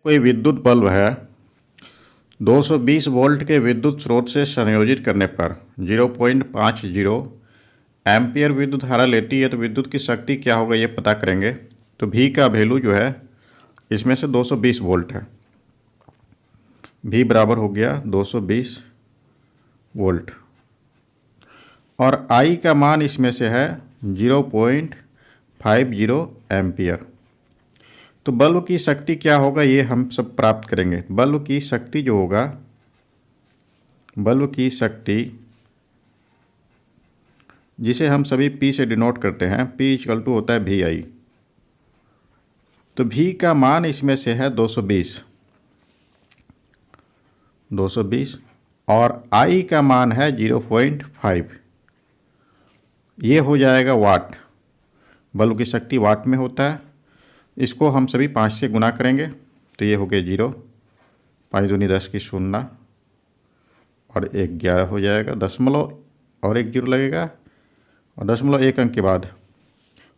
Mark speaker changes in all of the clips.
Speaker 1: कोई विद्युत बल्ब है 220 वोल्ट के विद्युत स्रोत से संयोजित करने पर 0.50 एम्पियर विद्युत धारा लेती है, तो विद्युत की शक्ति क्या होगा ये पता करेंगे। तो भी का वैल्यू जो है इसमें से 220 वोल्ट है। भी बराबर हो गया 220 वोल्ट और आई का मान इसमें से है 0.50 एम्पियर। तो बल्ब की शक्ति क्या होगा ये हम सब प्राप्त करेंगे। बल्ब की शक्ति जो होगा, बल्ब की शक्ति जिसे हम सभी P से डिनोट करते हैं, P इक्वल टू होता है वी आई। तो V का मान इसमें से है 220 और I का मान है 0.5। ये हो जाएगा वाट। बल्ब की शक्ति वाट में होता है। इसको हम सभी 5 से गुना करेंगे तो ये हो गया 0, 5 दूनी 10 की 0 और 1 11 हो जाएगा। दशमलव और 1 0 लगेगा और दशमलव 1 अंक के बाद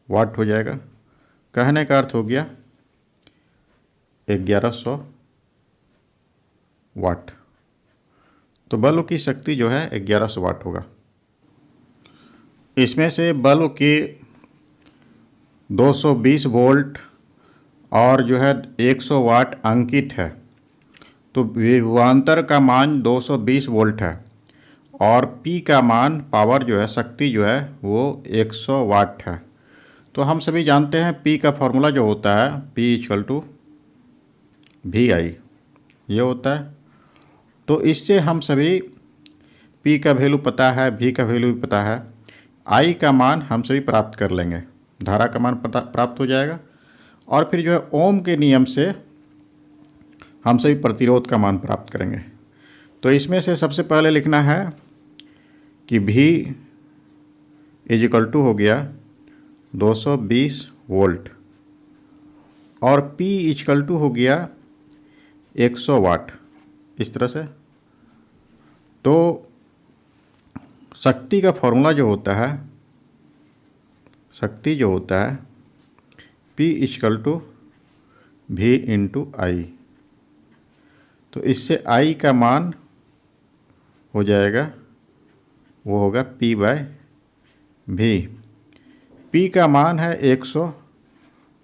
Speaker 1: वाट हो जाएगा। कहने का अर्थ हो गया 1100 वाट। तो बल्ब की शक्ति जो है 1100 वाट होगा। इसमें से बल्ब की 220 वोल्ट और जो है 100 वाट अंकित है, तो विभवांतर का मान 220 वोल्ट है और P का मान, पावर जो है, शक्ति जो है वो 100 वाट है। तो हम सभी जानते हैं P का फॉर्मूला जो होता है P इक्वल टू वी आई, ये होता है। तो इससे हम सभी P का वैल्यू पता है, V का वैल्यू भी पता है, I का मान हम सभी प्राप्त कर लेंगे, धारा का मान प्राप्त हो जाएगा। और फिर जो है ओम के नियम से हम सभी प्रतिरोध का मान प्राप्त करेंगे। तो इसमें से सबसे पहले लिखना है कि V इज इक्वल टू हो गया 220 वोल्ट और P इक्वल टू हो गया 100 वाट, इस तरह से। तो शक्ति का फॉर्मूला जो होता है, शक्ति जो होता है P equal to V into I. तो इससे I का मान हो जाएगा, वो होगा P बाय V। P का मान है 100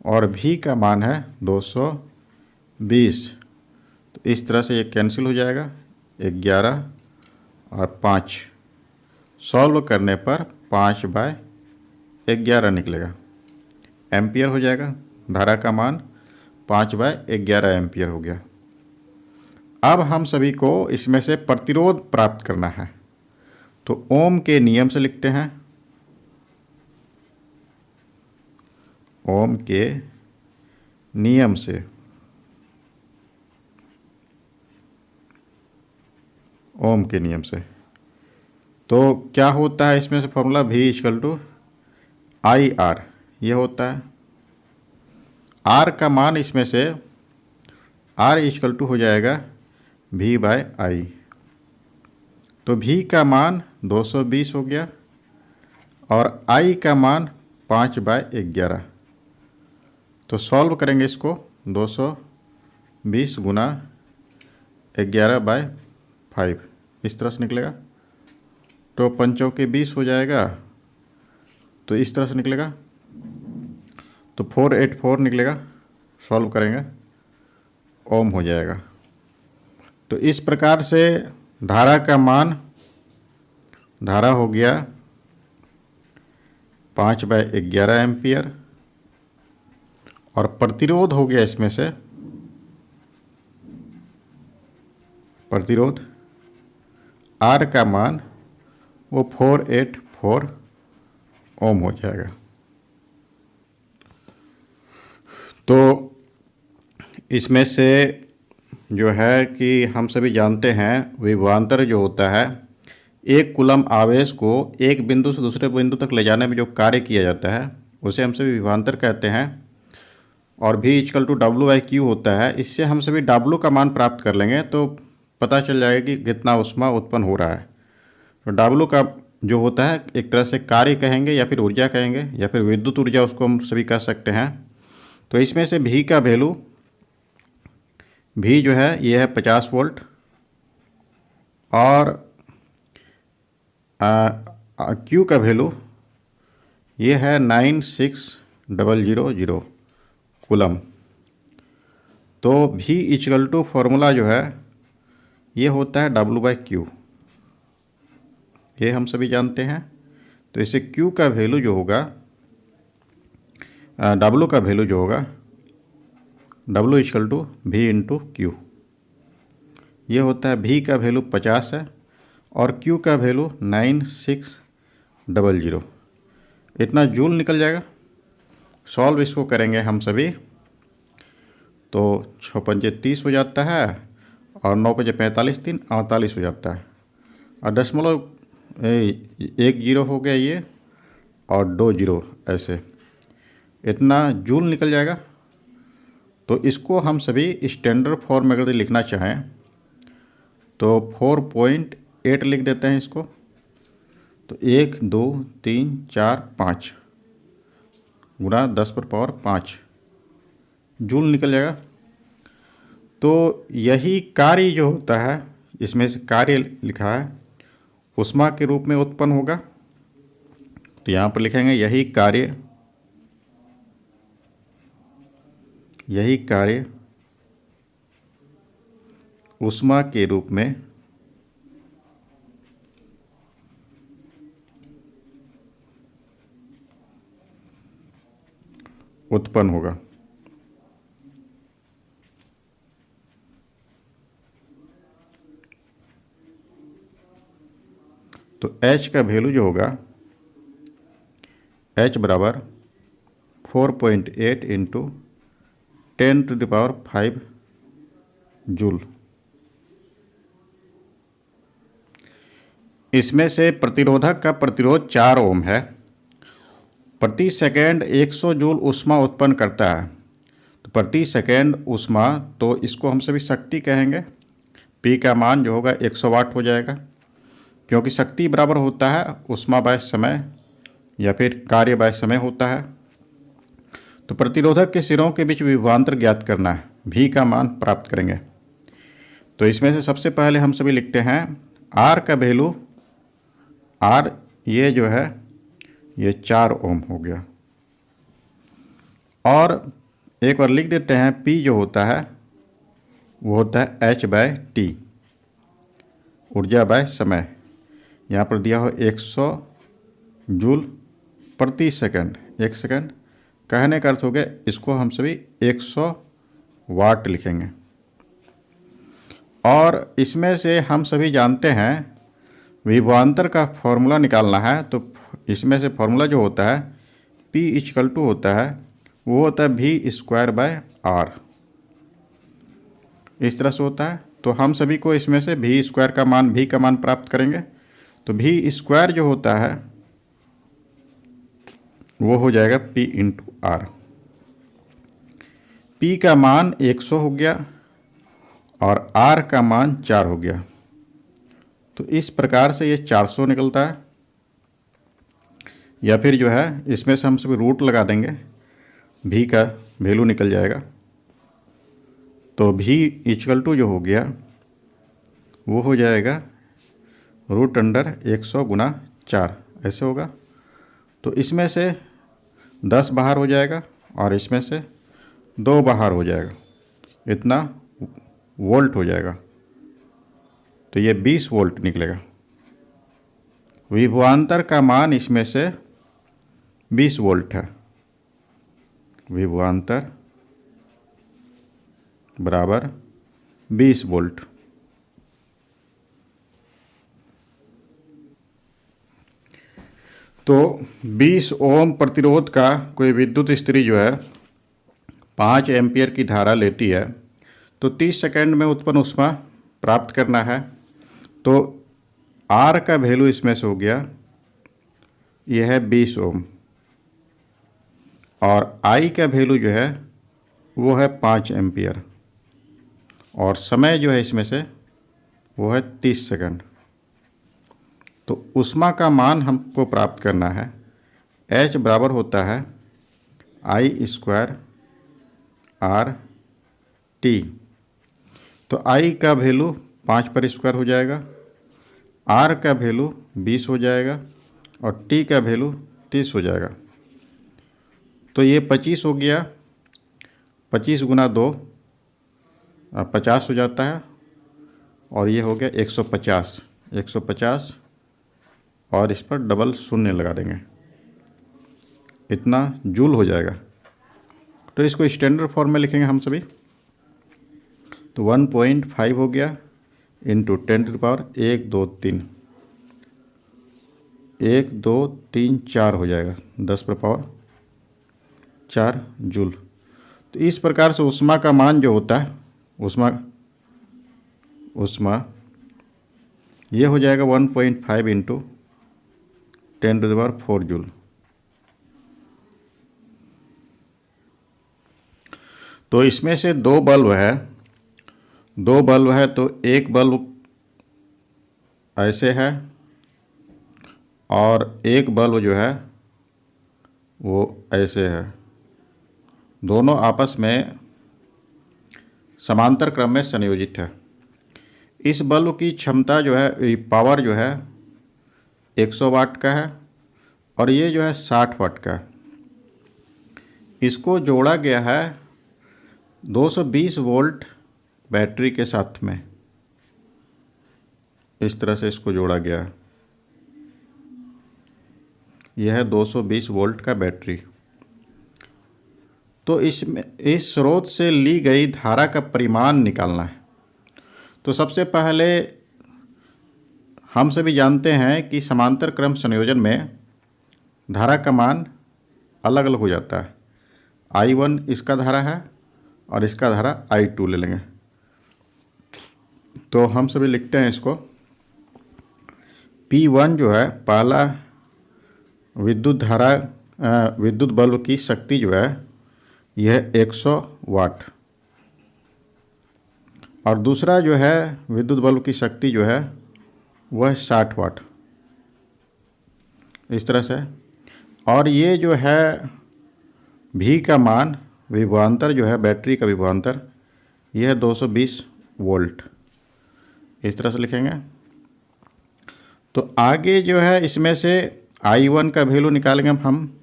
Speaker 1: और V का मान है 220। तो इस तरह से ये कैंसिल हो जाएगा, 11 और 5 सॉल्व करने पर 5 बाय 11 निकलेगा, एम्पियर हो जाएगा। धारा का मान 5 बाय 11 एम्पियर हो गया। अब हम सभी को इसमें से प्रतिरोध प्राप्त करना है, तो ओम के नियम से लिखते हैं। ओम के नियम से, ओम के नियम से तो क्या होता है इसमें से formula V equal to I R, ये होता है। R का मान इसमें से R इक्वल टू हो जाएगा V बाय आई। तो V का मान 220 हो गया और I का मान 5 बाय 11। तो सॉल्व करेंगे इसको, 220 गुना 11 बाय 5, इस तरह से निकलेगा। तो 5 के 20 हो जाएगा, तो इस तरह से निकलेगा। तो 484 निकलेगा, सॉल्व करेंगे, ओम हो जाएगा। तो इस प्रकार से धारा का मान, धारा हो गया 5 बाय 11 एम्पियर और प्रतिरोध हो गया इसमें से, प्रतिरोध R का मान वो 484 ओम हो जाएगा। तो इसमें से जो है कि हम सभी जानते हैं विभवांतर जो होता है, एक कूलम आवेश को एक बिंदु से दूसरे बिंदु तक ले जाने में जो कार्य किया जाता है उसे हम सभी विभवांतर कहते हैं। और V equal to W by Q होता है। इससे हम सभी W का मान प्राप्त कर लेंगे तो पता चल जाएगा कि कितना ऊष्मा उत्पन्न हो रहा है। तो W का जो होता है एक तरह से कार्य कहेंगे या फिर ऊर्जा कहेंगे या फिर विद्युत ऊर्जा उसको हम सभी कह सकते हैं। तो इसमें से V का वैल्यू V जो है ये है 50 वोल्ट और Q का वैल्यू ये है 96000 कूलम। तो V इक्वल टू फॉर्मूला जो है ये होता है W/Q, ये हम सभी जानते हैं। तो इससे Q का वैल्यू जो होगा, W का वैल्यू जो होगा W equal to V into Q, ये होता है V का वैल्यू 50 है और Q का वैल्यू 9600, इतना जूल निकल जाएगा। सॉल्व इसको करेंगे हम सभी तो 6 पंजे 30 हो जाता है और 9 पंजे 45, 3 48 हो जाता है और दशमलव 1 जीरो हो गया ये और 2 जीरो, ऐसे इतना जूल निकल जाएगा। तो इसको हम सभी स्टैंडर्ड फॉर्म में अगर लिखना चाहें तो 4.8 लिख देते हैं इसको। तो 1 2 3 4 5 गुणा 10⁵ जूल निकल जाएगा। तो यही कार्य जो होता है, इसमें से कार्य लिखा है ऊष्मा के रूप में उत्पन्न होगा। तो यहाँ पर लिखेंगे यही कार्य ऊष्मा के रूप में उत्पन्न होगा। तो H का वैल्यू जो होगा H बराबर 4.8 इंटू 10⁵ जूल। इसमें से प्रतिरोधक का प्रतिरोध 4 ओम है, प्रति सेकेंड 100 जूल ऊष्मा उत्पन्न करता है। तो प्रति सेकेंड ऊष्मा, तो इसको हम सभी शक्ति कहेंगे। P का मान जो होगा 100 वाट हो जाएगा, क्योंकि शक्ति बराबर होता है ऊष्मा बाय समय या फिर कार्य बाय समय होता है। तो प्रतिरोधक के सिरों के बीच विभवांतर ज्ञात करना है, V का मान प्राप्त करेंगे। तो इसमें से सबसे पहले हम सभी लिखते हैं R का वैल्यू, R ये जो है ये 4 ओम हो गया। और एक बार लिख देते हैं P जो होता है वो होता है H/T, ऊर्जा बाय समय। यहाँ पर दिया हो 100 जूल प्रति सेकंड, 1 सेकंड कहने का अर्थ हो गया, इसको हम सभी 100 वाट लिखेंगे। और इसमें से हम सभी जानते हैं विभवांतर का फॉर्मूला निकालना है। तो इसमें से फॉर्मूला जो होता है P इक्वल टू होता है वो होता है V²/R, इस तरह से होता है। तो हम सभी को इसमें से V² का मान, V का मान प्राप्त करेंगे। तो V² जो होता है वो हो जाएगा P इंटू R। P का मान 100 हो गया और R का मान 4 हो गया। तो इस प्रकार से ये 400 निकलता है, या फिर जो है इसमें से हम सभी रूट लगा देंगे, V का वैल्यू निकल जाएगा। तो V इक्वल टू जो हो गया वो हो जाएगा √100 गुणा 4, ऐसे होगा। तो इसमें से 10 बाहर हो जाएगा और इसमें से 2 बाहर हो जाएगा, इतना वोल्ट हो जाएगा। तो ये 20 वोल्ट निकलेगा। विभवांतर का मान इसमें से 20 वोल्ट है। विभवांतर बराबर 20 वोल्ट। तो 20 ओम प्रतिरोध का कोई विद्युत स्त्री जो है 5 एम्पियर की धारा लेती है, तो 30 सेकंड में उत्पन्न ऊष्मा प्राप्त करना है। तो R का वैल्यू इसमें से हो गया, यह है 20 ओम, और I का वैल्यू जो है वो है 5 एम्पियर, और समय जो है इसमें से वो है 30 सेकंड। तो ऊष्मा का मान हमको प्राप्त करना है। H बराबर होता है I² R T। तो I का वैल्यू 5 पर स्क्वायर हो जाएगा, R का वैल्यू 20 हो जाएगा और T का वैल्यू 30 हो जाएगा। तो ये 25 हो गया, 25 गुना 2 50 हो जाता है और ये हो गया 150, 150 और इस पर डबल शून्य लगा देंगे, इतना जूल हो जाएगा। तो इसको स्टैंडर्ड फॉर्म में लिखेंगे हम सभी। तो 1.5 हो गया इंटू 10 टू द पावर 1 2 3, 1 2 3 4 हो जाएगा, 10 पर पावर 4 जूल। तो इस प्रकार से ऊष्मा का मान जो होता है, ऊष्मा ये हो जाएगा 1.5 into 10 to the power 4 joule. तो इसमें से दो बल्ब है, तो एक बल्ब ऐसे है और एक बल्ब जो है वो ऐसे है। दोनों आपस में समांतर क्रम में संयोजित है। इस बल्ब की क्षमता जो है, पावर जो है 100 वाट का है और ये जो है 60 वाट का है। इसको जोड़ा गया है 220 वोल्ट बैटरी के साथ में, इस तरह से इसको जोड़ा गया है। यह है 220 वोल्ट का बैटरी। तो इसमें इस स्रोत से ली गई धारा का परिमाण निकालना है। तो सबसे पहले हम सभी जानते हैं कि समांतर क्रम संयोजन में धारा का मान अलग अलग हो जाता है। I1 इसका धारा है और इसका धारा I2 ले लेंगे। तो हम सभी लिखते हैं इसको, P1 जो है पहला विद्युत बल्ब की शक्ति जो है यह 100 वाट और दूसरा जो है विद्युत बल्ब की शक्ति जो है वह 60 वाट, इस तरह से। और ये जो है V का मान, विभवांतर जो है बैटरी का विभवांतर, यह है 220 वोल्ट, इस तरह से लिखेंगे। तो आगे जो है इसमें से I1 का वैल्यू निकालेंगे हम,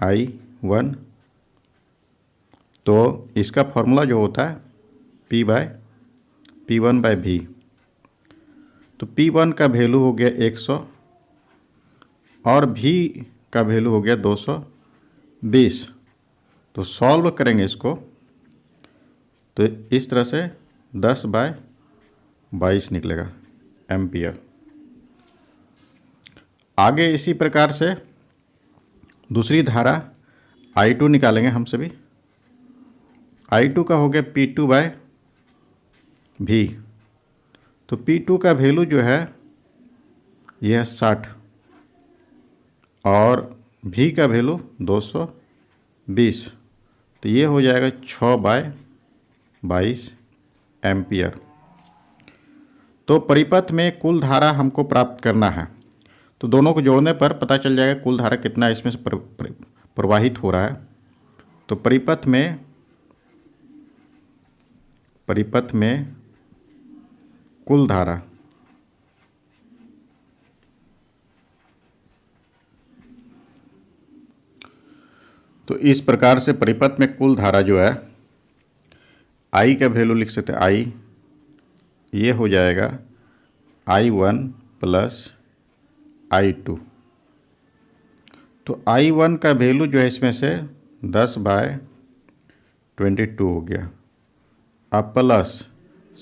Speaker 1: I1। तो इसका फॉर्मूला जो होता है P1/V। तो P1 का वैल्यू हो गया 100 और V का वैल्यू हो गया 220। तो सॉल्व करेंगे इसको, तो इस तरह से 10/22 निकलेगा एम्पियर। आगे इसी प्रकार से दूसरी धारा I2 निकालेंगे हम सभी। I2 का हो गया P2/V। तो P2 का वैल्यू जो है यह 60 और V का वैल्यू 220। तो ये हो जाएगा 6/22 एम्पियर। तो परिपथ में कुल धारा हमको प्राप्त करना है। तो दोनों को जोड़ने पर पता चल जाएगा कुल धारा कितना इसमें से प्रवाहित हो रहा है। तो परिपथ में कुल धारा तो इस प्रकार से परिपथ में कुल धारा जो है, I का वैल्यू लिख सकते हैं I, ये हो जाएगा I1 प्लस I2। तो I1 का वैल्यू जो है इसमें से 10/22 हो गया, अब प्लस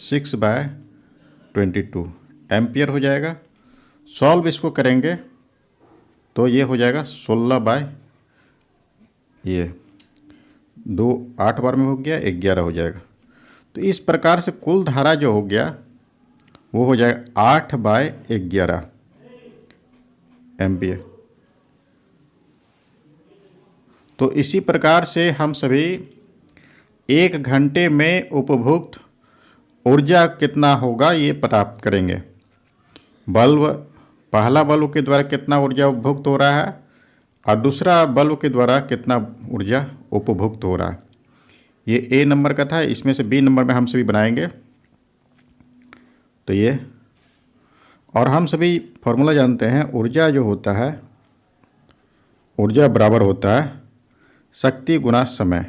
Speaker 1: 6/22 एम्पियर हो जाएगा। सॉल्व इसको करेंगे तो ये हो जाएगा 16 ये 2 8 बार में हो गया 11 हो जाएगा। तो इस प्रकार से कुल धारा जो हो गया वो हो जाएगा 8/11 एम्पियर। तो इसी प्रकार से हम सभी 1 घंटे में उपभोक्त ऊर्जा कितना होगा ये प्राप्त करेंगे। पहला बल्ब के द्वारा कितना ऊर्जा उपभोक्त हो रहा है और दूसरा बल्ब के द्वारा कितना ऊर्जा उपभोक्त हो रहा है, ये ए नंबर का था, इसमें से बी नंबर में हम सभी बनाएंगे। तो ये, और हम सभी फॉर्मूला जानते हैं, ऊर्जा जो होता है, ऊर्जा बराबर होता है शक्ति गुना समय,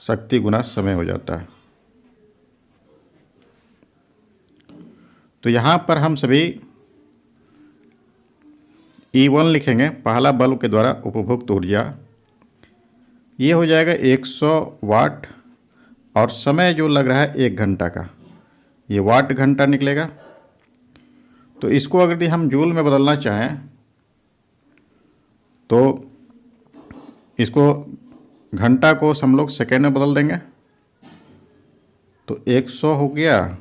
Speaker 1: शक्ति गुना समय हो जाता है। तो यहाँ पर हम सभी E1 लिखेंगे, पहला बल्ब के द्वारा उपभोक्त ऊर्जा, ये हो जाएगा 100 वाट, और समय जो लग रहा है 1 घंटा का, ये वाट घंटा निकलेगा। तो इसको अगर हम जूल में बदलना चाहें तो इसको घंटा को हम लोग सेकेंड में बदल देंगे। तो 100 हो गया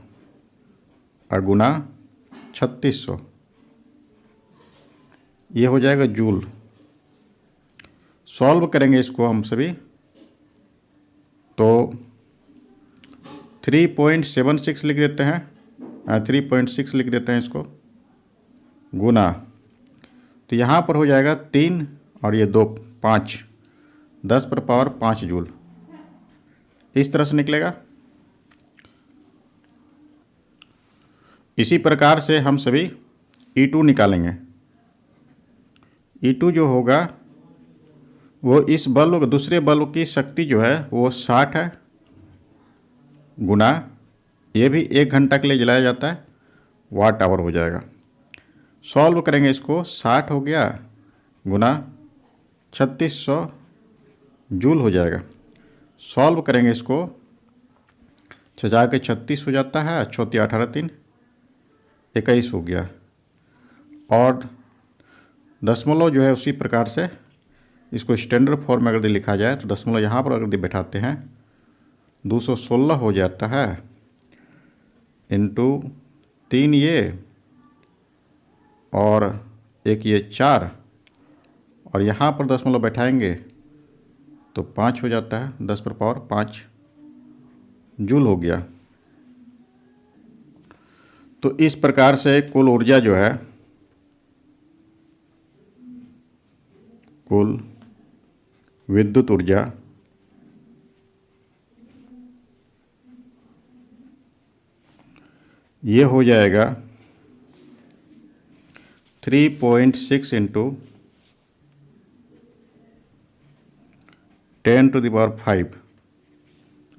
Speaker 1: और गुना 3600, ये हो जाएगा जूल। सॉल्व करेंगे इसको हम सभी तो 3.76 लिख देते हैं, 3.6 लिख देते हैं इसको, गुना, तो यहाँ पर हो जाएगा 3 और ये 2 5, 10 पर पावर 5 जूल, इस तरह से निकलेगा। इसी प्रकार से हम सभी E2 निकालेंगे। E2 जो होगा वो इस बल्ब, दूसरे बल्ब की शक्ति जो है वो 60 है, गुना, ये भी 1 घंटा के लिए जलाया जाता है, वाट आवर हो जाएगा। सॉल्व करेंगे इसको, 60 हो गया गुना 3600 जूल हो जाएगा। सॉल्व करेंगे इसको, सजा के 36 हो जाता है, 18 18 3 21 हो गया, और दशमलव जो है उसी प्रकार से इसको स्टैंडर्ड फॉर्म में अगर लिखा जाए तो दशमलव यहाँ पर अगर बैठाते हैं 216 हो जाता है, इंटू 3 ये और 1 ये 4, और यहाँ पर दशमलव बैठाएंगे तो 5 हो जाता है, 10 पर पावर 5 जूल हो गया। तो इस प्रकार से कुल ऊर्जा जो है, कुल विद्युत ऊर्जा ये हो जाएगा 3.6 इंटू 10⁵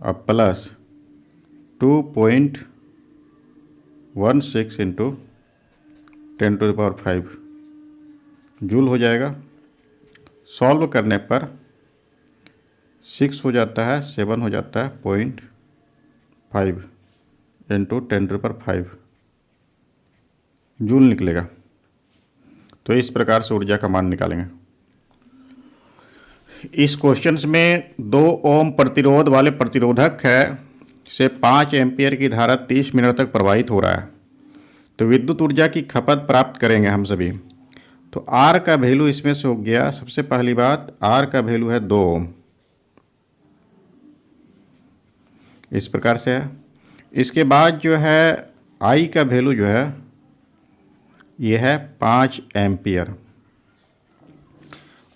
Speaker 1: और प्लस 2.16 इंटू 10⁵ जूल हो जाएगा। सॉल्व करने पर 6 हो जाता है, 7 हो जाता है, 0.5 इंटू 10⁵ जूल निकलेगा। तो इस प्रकार से ऊर्जा का मान निकालेंगे। इस क्वेश्चन में 2 ओम प्रतिरोध वाले प्रतिरोधक है से 5 एम्पियर की धारा 30 मिनट तक प्रवाहित हो रहा है। तो विद्युत ऊर्जा की खपत प्राप्त करेंगे हम सभी। तो R का वैल्यू इसमें से हो गया, सबसे पहली बात R का वैल्यू है 2 ओम, इस प्रकार से है। इसके बाद जो है I का वैल्यू जो है ये है 5 एम्पियर,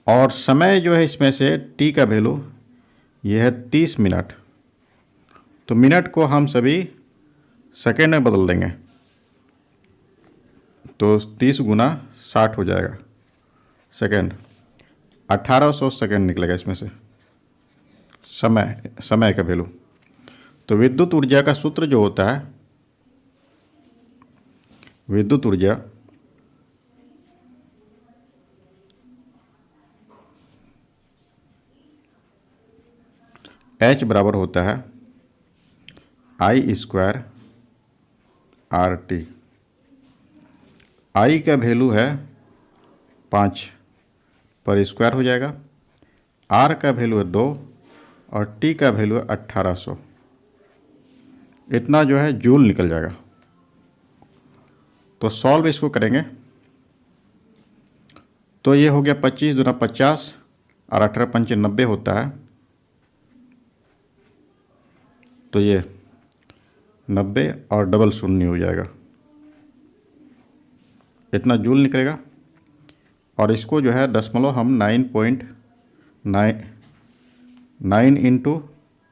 Speaker 1: और समय जो है इसमें से T का वैल्यू ये है 30 मिनट। तो मिनट को हम सभी सेकेंड में बदल देंगे, तो 30 गुना 60 हो जाएगा सेकेंड, 1800 सेकेंड निकलेगा इसमें से समय का वैल्यू। तो विद्युत ऊर्जा का सूत्र जो होता है, विद्युत ऊर्जा H बराबर होता है I² RT। I का वैल्यू है 5 पर स्क्वायर हो जाएगा, R का वैल्यू है 2 और T का वैल्यू है 1800, इतना जो है जूल निकल जाएगा। तो सॉल्व इसको करेंगे तो ये हो गया 25 दूना 50 और 18 पंचे 90 होता है, तो ये 90 और डबल शून्य हो जाएगा, इतना जूल निकलेगा। और इसको जो है दशमलव हम 9 इंटू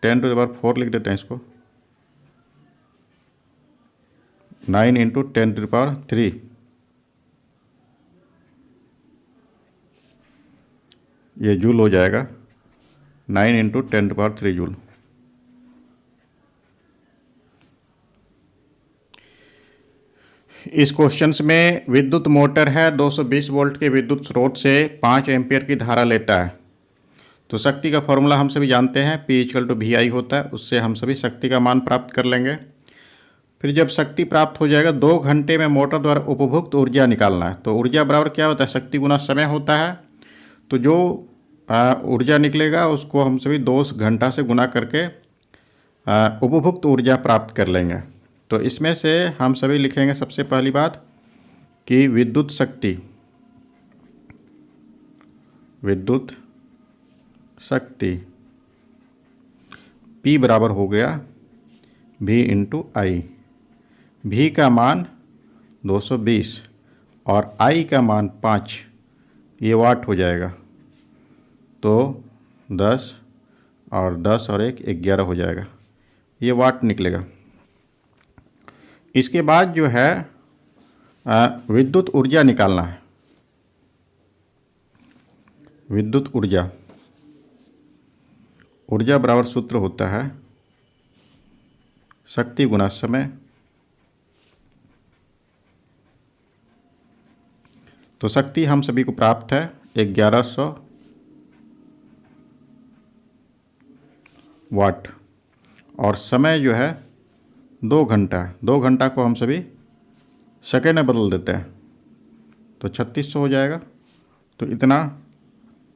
Speaker 1: 10⁴ लिख देते हैं इसको, 9 इंटू 10⁻3, ये जूल हो जाएगा, 9 इंटू 10⁻3 जूल। इस क्वेश्चन में विद्युत मोटर है, 220 वोल्ट के विद्युत स्रोत से 5 एम्पियर की धारा लेता है। तो शक्ति का फॉर्मूला हम सभी जानते हैं, P = VI होता है, उससे हम सभी शक्ति का मान प्राप्त कर लेंगे। फिर जब शक्ति प्राप्त हो जाएगा, 2 घंटे में मोटर द्वारा उपभोक्त ऊर्जा निकालना है। तो ऊर्जा बराबर क्या होता है, शक्ति गुना समय होता है। तो जो ऊर्जा निकलेगा उसको हम सभी 2 घंटा से गुना करके उपभोक्त ऊर्जा प्राप्त कर लेंगे। तो इसमें से हम सभी लिखेंगे सबसे पहली बात कि विद्युत शक्ति P बराबर हो गया V × I। V का मान 220 और I का मान 5, ये वाट हो जाएगा। तो 10 और 10 और 1 11 हो जाएगा, ये वाट निकलेगा। इसके बाद जो है विद्युत ऊर्जा निकालना है। विद्युत ऊर्जा बराबर सूत्र होता है शक्ति गुना समय। तो शक्ति हम सभी को प्राप्त है 1100 वाट और समय जो है 2 घंटा। 2 घंटा को हम सभी सेकेंड में बदल देते हैं, तो 3600 हो जाएगा। तो इतना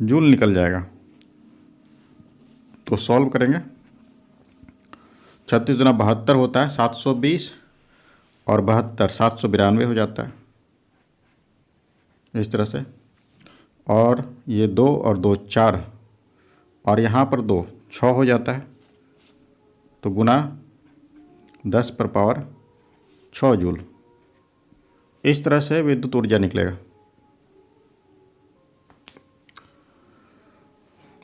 Speaker 1: जूल निकल जाएगा। तो सॉल्व करेंगे, 36 × 72 होता है 720 और 72 792 हो जाता है, इस तरह से। और ये 2 और 2 4 और यहाँ पर 2 6 हो जाता है। तो गुना 10⁻6 जूल। इस तरह से विद्युत ऊर्जा निकलेगा।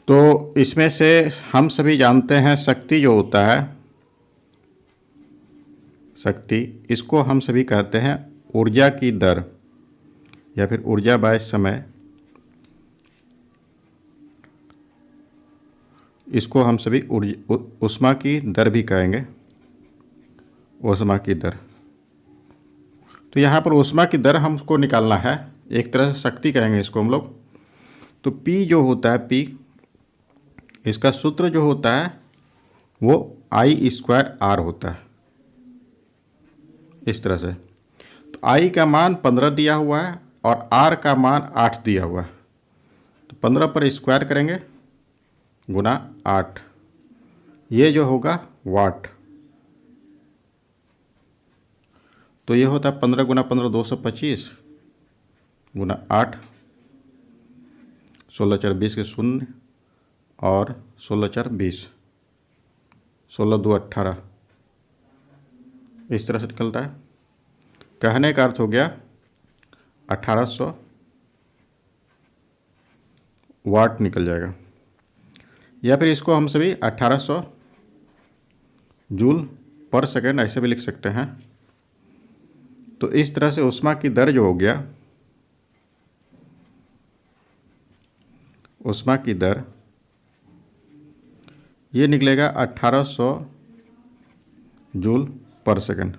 Speaker 1: तो इसमें से हम सभी जानते हैं शक्ति जो होता है, शक्ति, इसको हम सभी कहते हैं ऊर्जा की दर या फिर ऊर्जा बाय समय। इसको हम सभी ऊष्मा की दर भी कहेंगे, ऊष्मा की दर। तो यहाँ पर ऊष्मा की दर हमको निकालना है, एक तरह से शक्ति कहेंगे इसको हम लोग। तो P जो होता है, P, इसका सूत्र जो होता है वो I² होता है, इस तरह से। तो I का मान 15 दिया हुआ है और R का मान 8 दिया हुआ है। तो 15 पर स्क्वायर करेंगे गुना 8, ये जो होगा वाट। तो ये होता है 15 × 15 225 गुना 8, 16 × 4 20 के 0 और 16 × 4 20, 16 2 18, इस तरह से निकलता है। कहने का अर्थ हो गया 1800 वाट निकल जाएगा, या फिर इसको हम सभी 1800 जूल पर सेकेंड ऐसे भी लिख सकते हैं। तो इस तरह से ऊष्मा की दर जो हो गया, ऊष्मा की दर ये निकलेगा 1800 जूल पर सेकेंड।